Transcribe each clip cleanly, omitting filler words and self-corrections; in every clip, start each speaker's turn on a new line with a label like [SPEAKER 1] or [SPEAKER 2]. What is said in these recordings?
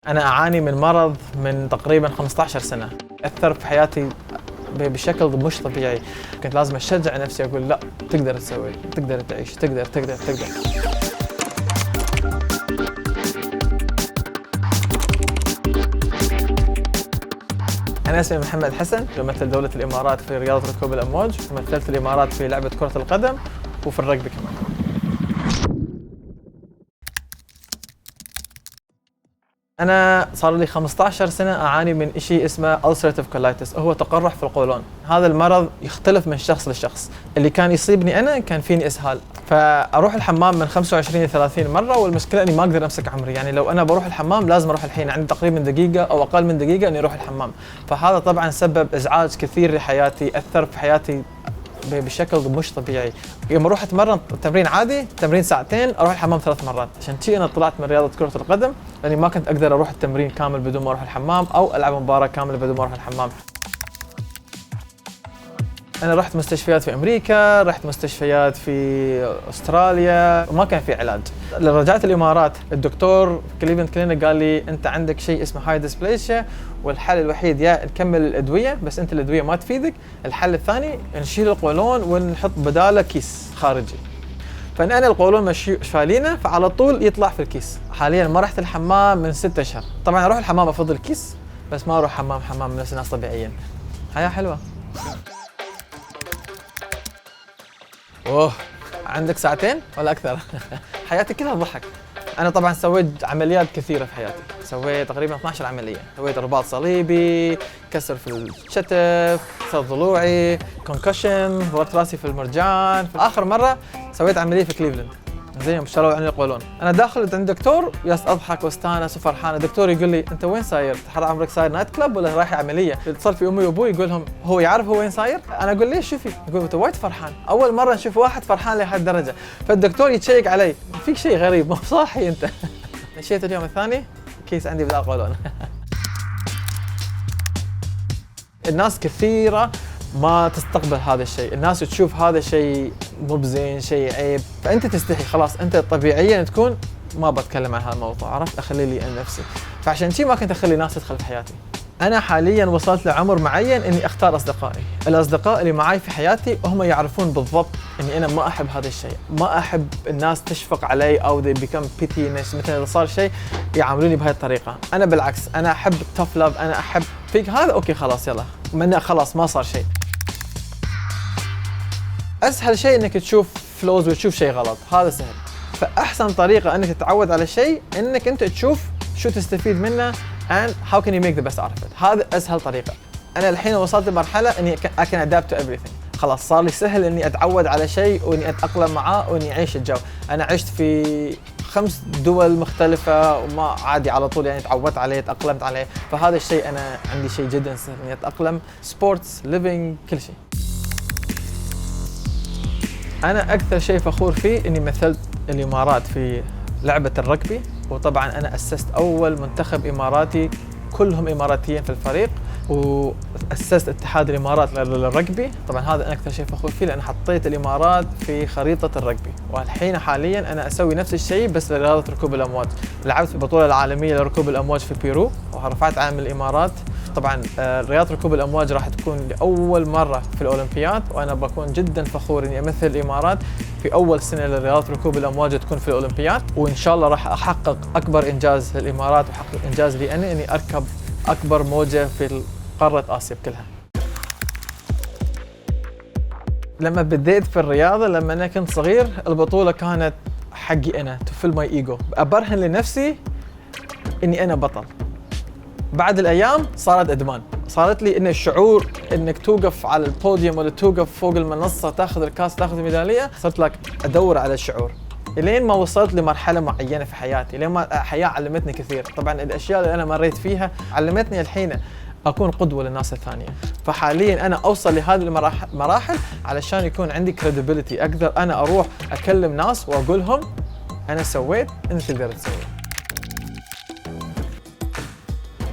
[SPEAKER 1] أنا أعاني من مرض من تقريباً 15 سنة، أثر في حياتي بشكل مش طبيعي. كنت لازم أشجع نفسي أقول لا، تقدر تسوي، تقدر تعيش، تقدر. أنا اسمي محمد حسن، بمثل دولة الإمارات في رياضة ركوب الأمواج، ومثلت الإمارات في لعبة كرة القدم وفي الرجبي كمان. أنا صار لي 15 سنة أعاني من شيء اسمه ulcerative colitis، هو تقرح في القولون. هذا المرض يختلف من شخص لشخص. اللي كان يصيبني أنا كان فيني إسهال، فأروح الحمام من 25 ل 30 مرة، والمشكلة إني ما أقدر أمسك عمري. يعني لو أنا بروح الحمام لازم أروح الحين، عندي تقريبا دقيقة أو أقل من دقيقة إني أروح الحمام. فهذا طبعا سبب إزعاج كثير لحياتي، أثر في حياتي بشكل مش طبيعي. يوم اروح اتمرن تمرين عادي، تمرين ساعتين، اروح الحمام 3 مرات. عشان شي انا طلعت من رياضه كره القدم، لاني ما كنت اقدر اروح التمرين كامل بدون ما اروح الحمام، او العب مباراه كامله بدون ما اروح الحمام. أنا رحت مستشفيات في أمريكا، رحت مستشفيات في أستراليا، وما كان في علاج. لما رجعت الإمارات الدكتور كليفلاند كلينيك قال لي أنت عندك شيء اسمه هاي ديسبليشيا، والحل الوحيد يا نكمل الأدوية، بس أنت الأدوية ما تفيدك. الحل الثاني نشيل القولون ونحط بداله كيس خارجي. فأنا القولون شايلينه، فعلى طول يطلع في الكيس. حاليا ما رحت الحمام من 6 أشهر. طبعا أروح الحمام أفضل الكيس، بس ما أروح حمام نفس الناس طبيعيين. حياة حلوة. اوه، عندك ساعتين ولا اكثر؟ حياتي كلها ضحك. انا طبعا سويت عمليات كثيره في حياتي، سويت تقريبا 12 عمليه. سويت رباط صليبي، كسر في الشتف، كسر ضلوعي، كونكشن، ضربت راسي في المرجان. في اخر مره سويت عمليه في كليفلاند، زين شالوا عني القولون. انا داخل عند دكتور ياس اضحك واستانس وفرحان. الدكتور يقول لي انت وين ساير؟ حر عمرك ساير نايت كلاب ولا رايح عمليه؟ اتصل في امي وابوي، يقول لهم هو يعرف هو وين ساير؟ انا اقول ليش شوفي؟ يقول انت وايد فرحان، اول مره نشوف واحد فرحان لهالدرجه. فالدكتور يتشيك علي، فيك شيء غريب، مو صاحي انت. مشيت اليوم الثاني كيس عندي بدال قولون. الناس كثيره ما تستقبل هذا الشيء، الناس تشوف هذا شيء مو بزين، شيء عيب، فانت تستحي. خلاص انت طبيعيا تكون ما بتكلم عن هذا الموضوع، عرفت؟ اخلي لي عن نفسي. فعشان شيء ما كنت اخلي ناس تدخل في حياتي. انا حاليا وصلت لعمر معين اني اختار اصدقائي. الاصدقاء اللي معي في حياتي هم يعرفون بالضبط اني انا ما احب هذا الشيء، ما احب الناس تشفق علي او they become pity، مثلا اذا صار شيء يعاملوني بهاي الطريقه. انا بالعكس، انا احب tough love، انا احب فيك هذا اوكي خلاص يلا، من خلاص ما صار شيء. اسهل شيء انك تشوف فلوز وتشوف شيء غلط، هذا سهل. فاحسن طريقه انك تتعود على شيء انك انت تشوف شو تستفيد منه and how can you make the best out of it. هذا اسهل طريقه. انا الحين وصلت لمرحله اني I can adapt to everything. خلاص صار لي سهل اني اتعود على شيء واني اتاقلم معاه واني اعيش الجو. انا عشت في 5 دول مختلفه وما عادي على طول، يعني تعودت عليه، تاقلمت عليه. فهذا الشيء انا عندي شيء جدا سهل اني اتاقلم. سبورتس، ليفينج، كل شيء. أنا أكثر شيء فخور فيه إني مثلت الإمارات في لعبة الرجبي، وطبعاً أنا أسست أول منتخب إماراتي، كلهم إماراتيين في الفريق، وأسست اتحاد الإمارات للرجبي. طبعاً هذا أنا أكثر شيء فخور فيه، لأن حطيت الإمارات في خريطة الرجبي. والحين حالياً أنا أسوي نفس الشيء بس لرياضة ركوب الأمواج. لعبت في البطولة العالمية لركوب الأمواج في بيرو، ورفعت علم الإمارات. طبعا رياضة ركوب الأمواج راح تكون لأول مرة في الأولمبياد، وأنا بكون جدا فخور إني أمثل الإمارات في أول سنة لرياضة ركوب الأمواج تكون في الأولمبياد. وإن شاء الله راح أحقق أكبر إنجاز للإمارات وأحقق إنجاز لي أنا، إني أركب أكبر موجة في قارة آسيا كلها. لما بديت في الرياضة، لما أنا كنت صغير، البطولة كانت حقي أنا to fill my ego، أبرهن لنفسي إني أنا بطل. بعد الأيام صارت إدمان، صارت لي إن الشعور إنك توقف على البوديوم ولا توقف فوق المنصة تاخذ الكاس تاخذ الميدالية، صرت لك أدور على الشعور. لين ما وصلت لمرحلة معينة في حياتي، لين ما الحياة علمتني كثير. طبعاً الأشياء اللي أنا مريت فيها علمتني الحين أكون قدوة للناس الثانية. فحالياً أنا أوصل لهذه المراحل علشان يكون عندي credibility، أقدر أنا أروح أكلم ناس وأقولهم أنا سويت، أنت تقدر تسوي.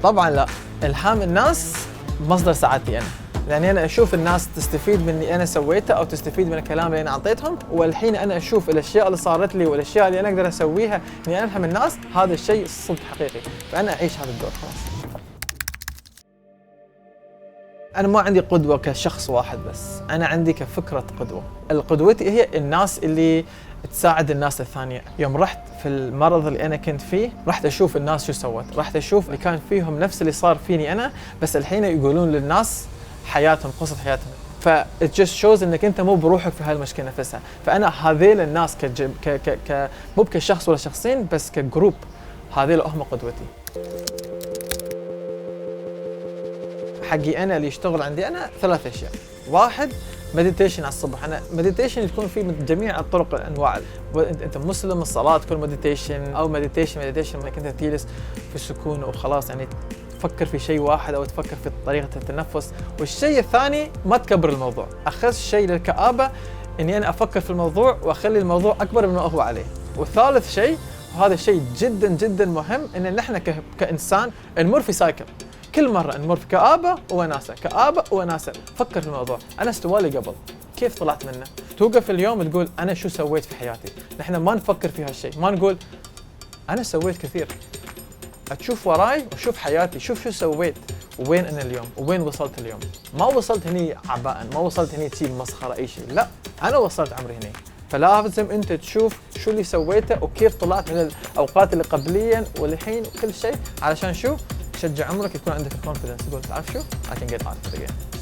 [SPEAKER 1] طبعاً لا، إلهام الناس مصدر سعادتي أنا. لاني انا اشوف الناس تستفيد من اللي انا سويته او تستفيد من الكلام اللي انا اعطيتهم، والحين انا اشوف الاشياء اللي صارت لي والاشياء اللي انا اقدر اسويها اني الهم الناس، هذا الشيء صدق حقيقي، فانا اعيش هذا الدور خلاص. أنا ما عندي قدوة كشخص واحد بس، أنا عندي كفكرة قدوة. قدوتي هي الناس اللي تساعد الناس الثانية. يوم رحت في المرض اللي أنا كنت فيه، رحت أشوف الناس شو سوت، رحت أشوف اللي كان فيهم نفس اللي صار فيني أنا، بس الحين يقولون للناس حياتهم، قصة حياتهم. ف it just shows إنك أنت مو بروحك في هالمشكلة نفسها. فأنا هذيل الناس مو كشخص ولا شخصين، بس كجروب، هذيل هم قدوتي. حقي انا اللي يشتغل عندي انا 3 اشياء. 1 مديتيشن على الصبح. انا مديتيشن يكون فيه من جميع الطرق الانواع، انت مسلم الصلاه تكون مديتيشن، او مديتيشن انك انت تجلس في السكون وخلاص، يعني تفكر في شيء واحد او تفكر في طريقه التنفس. والشيء الثاني ما تكبر الموضوع. اخذ شيء للكآبه اني انا افكر في الموضوع واخلي الموضوع اكبر مما هو عليه. وثالث شيء، وهذا الشيء جدا جدا مهم، ان نحن كانسان نمر في سايكل، كل مرة نمر في كآبة وناسة، كآبة وناسة. فكر في الموضوع، أنا استوالي قبل، كيف طلعت منه؟ توقف اليوم تقول أنا شو سويت في حياتي؟ نحن ما نفكر في هالشيء، ما نقول أنا سويت كثير. أتشوف وراي وشوف حياتي، شوف شو سويت، وين أنا اليوم، وين وصلت اليوم. ما وصلت هني عباء، ما وصلت هني تشيل مسخرة أي شيء، لا، أنا وصلت عمري هني. فلازم أنت تشوف شو اللي سويته وكيف طلعت من الأوقات اللي قبليا والحين وكل شيء، علشان شو؟ تشجع عمرك، يكون عندك الكونفدنس، تقول تعرف شو؟ I can get out of it again.